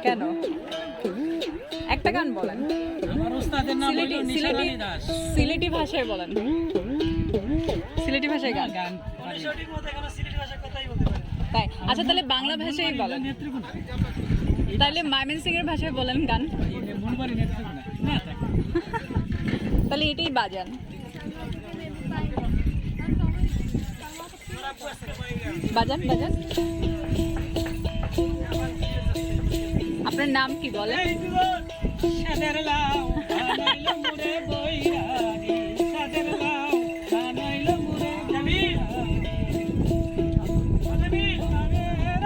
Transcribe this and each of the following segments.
কেন? একটা গান বলেন। আমার ওস্তাদের নাম হলো নিশাত আলী দাস। সিলেটি ভাষায় বলেন। সিলেটি ভাষায় গান। উনি সঠিক মতো এখনো সিলেটি ভাষায় কথাই বলতে পারে না। তাই আচ্ছা, তাহলে বাংলা ভাষায় বলেন। নেত্রকোনা। তাহলে ময়মনসিং এর ভাষায় বলেন গান। মূলবাড়ি নেত্রকোনা। না থাক। তাহলে এটাই বাজান। বাজান বাজান। আপনার নাম কি বলেন? সাদের লাউ বানাইলো মুরে বইরানি, সাদের লাউ বানাইলো মুরে বইরানি। আমি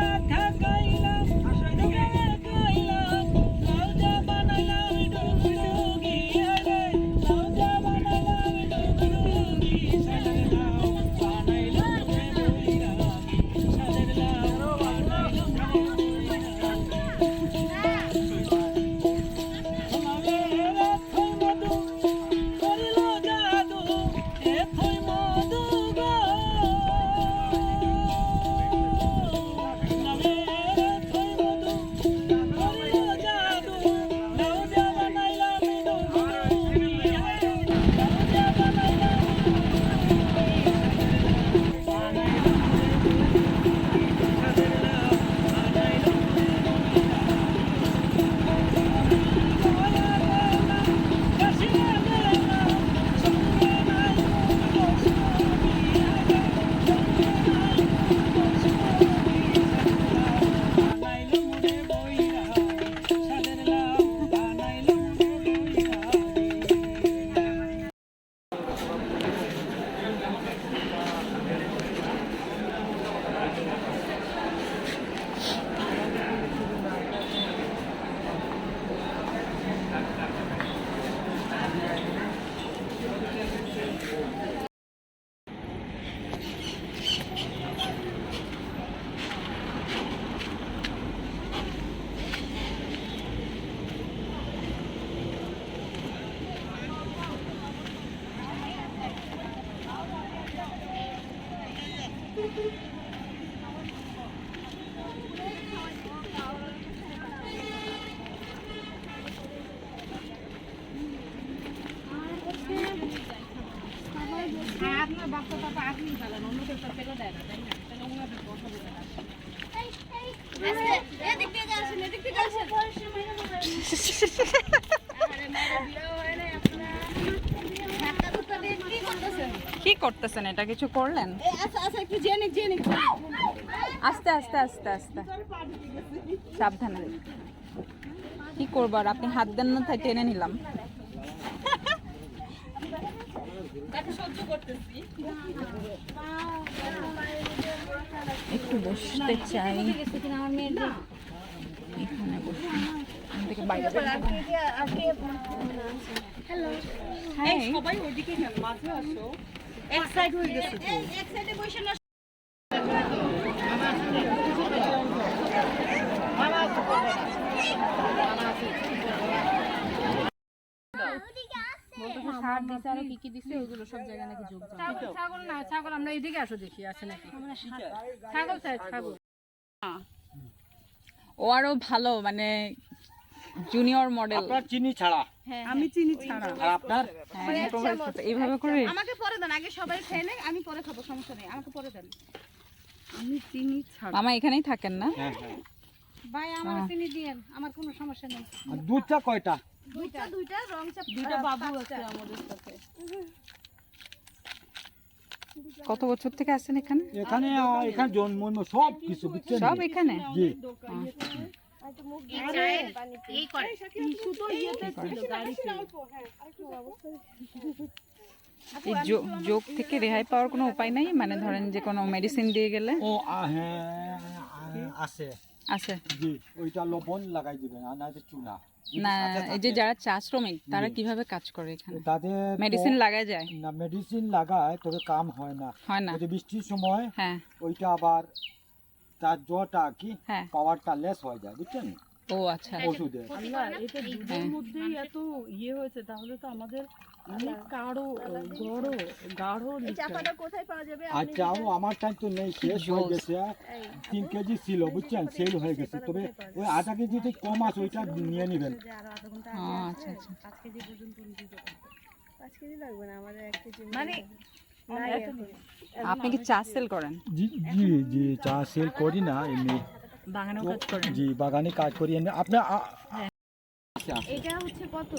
রাধা কইলাম, ডুবে কইলাম, লাউজা বানাইলাম ডুগডুগি রে, লাউজা বানাইলাম ডুগডুগি, সাদের লাউ বানাইলো মুরে বইরানি, সাদের লাউ বানাইলো মুরে আপনার বাচ্চা টাকা আপনি চালান, অন্যদের তো ফেলে দেয় না, তাই না? তাহলে ওনাদের কথা বলে না। কি করতেছেন? এটা কিছু করলেন? আস্তে আস্তে আস্তে আস্তে, সাবধানে। কি করবো আর, আপনি হাত দেন না তাই টেনে নিলাম। একটু বসতে চাই এখানে, বসে থেকে বাইরে। হ্যাঁ, সবাই ওইদিকে মাঝে আসো, এক সাইড হয়ে গেছে তো। এক সাইডে বসে না। ছাগল আমরা এদিকে আসো, দেখি আছে নাকি ছাগল। ছাগল ও আরো ভালো, মানে জুনিয়র মডেল। আপনার চিনি ছাড়া। আমি চিনি ছাড়া। আর আপনার এইভাবে করে আমাকে পরে দেন, আগে সবাই খেয়ে নেক, আমি পরে খাবো, সমস্যা নেই, আমাকে পরে দেন। আমি চিনি ছাড়া। মামা এখানেই থাকেন না? হ্যাঁ হ্যাঁ। ভাই আমার চিনি দিয়েন, আমার কোনো সমস্যা নেই। আর দুধটা কয়টা? দুইটা রং চা, দুইটা বাবু আছে আমাদের সাথে। কত বছর থেকে আসছেন এখানে? এখানে এখানে জন্ম সব কিছু বুঝছেন? সব এখানে? জি। এই করে শুধু ইয়েতে ছিল গাড়িতে। এই যোগ থেকে রেহাই পাওয়ার কোনো উপায় নাই? মানে ধরেন যে কোনো মেডিসিন দিয়ে গেলে? ও হ্যাঁ আছে আছে। জি, ওইটা লবণ লাগাই দিবেন, আর নয়তো চুনা। না, এই যে যারা চা শ্রমিক তারা কিভাবে কাজ করে এখানে? তাদের মেডিসিন লাগায় যায়? না, মেডিসিন লাগায় তবে কাম হয় না। হয় না? ওই যে বৃষ্টির সময় হ্যাঁ। ওইটা আবার তার জ্বরটা কি হ্যাঁ। পাওয়ারটা লেস হয়ে যায়, বুঝছেন? ও আচ্ছা। ওষুধে আল্লাহ, এটা দুধের মধ্যেই এত ইয়ে হয়েছে, তাহলে তো আমাদের আচ্ছা ও আমার টাইম তো নেই, শেষ হয়ে গেছে। 3 কেজি ছিল বুঝছেন, সেল হয়ে গেছে। তবে ওই আধা কেজি যদি কম আছে ওইটা নিয়ে নেবেন। আচ্ছা আচ্ছা। মানে আপনি কি চা সেল করেন? জি জি জি, চা সেল করি না এমনি। বাগানেও কাজ করেন? জি বাগানে কাজ করি এমনি। আপনার এটা হচ্ছে কত?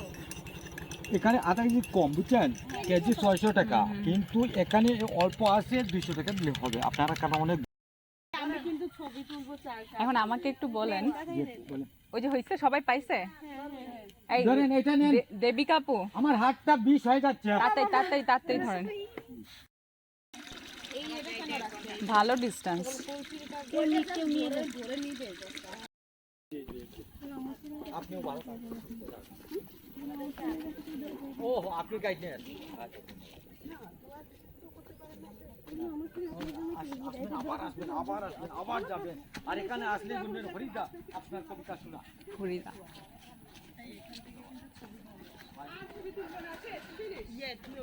এখানে আধা কেজি কম বুঝছেন, কেজি 600 টাকা, কিন্তু এখানে অল্প আছে 200 টাকা দিলে হবে আপনারা, কারণ অনেক আমি কিন্তু ছবি তুলবো চার এখন আমাকে একটু বলেন, বলে। ওই যে হয়েছে সবাই পাইছে? এই ধরেন এটা নেন, দেবিকা আপু, আমার হাতটা 20 হয়ে যাচ্ছে। তাড়াতাড়ি তাড়াতাড়ি তাড়াতাড়ি ধরেন। ভালো ডিস্টেন্স। আপনিও ভালো থাকবেন। ও আপনি গাইড নেন। আবার আসবেন, আবার যাবেন। আর এখানে আসলে গুণের ফরিদা আপনার কবিতা শোনা। ফরিদা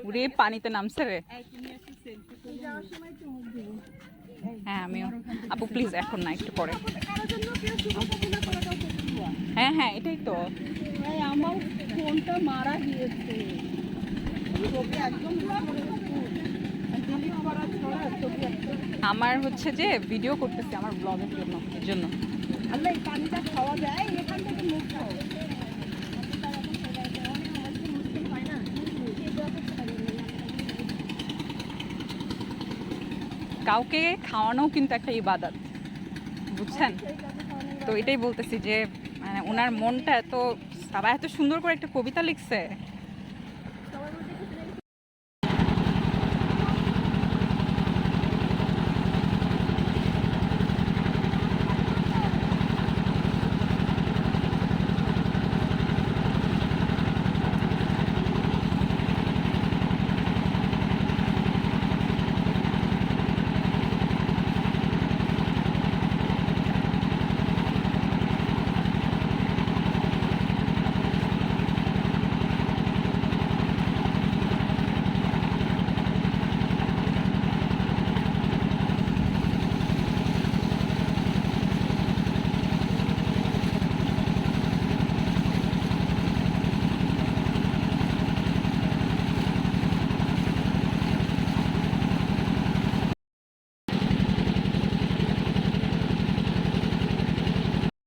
উড়ে পানিতে নামছে রে। হ্যাঁ আমিও। আপু প্লিজ এখন না, একটু পরে। হ্যাঁ হ্যাঁ এটাই তো। আমার ফোনটা মারা গিয়েছে। আমার হচ্ছে যে ভিডিও করতেছি আমার ব্লগের জন্য, এর জন্য। আল্লাহ, এই পানিটা খাওয়া যায় এখান থেকে মুখ খাও। কাউকে খাওয়ানো কিন্তু একটা ইবাদত, বুঝছেন? তো এটাই বলতেছি যে মানে ওনার মনটা এত, সবাই এত সুন্দর করে একটা কবিতা লিখছে,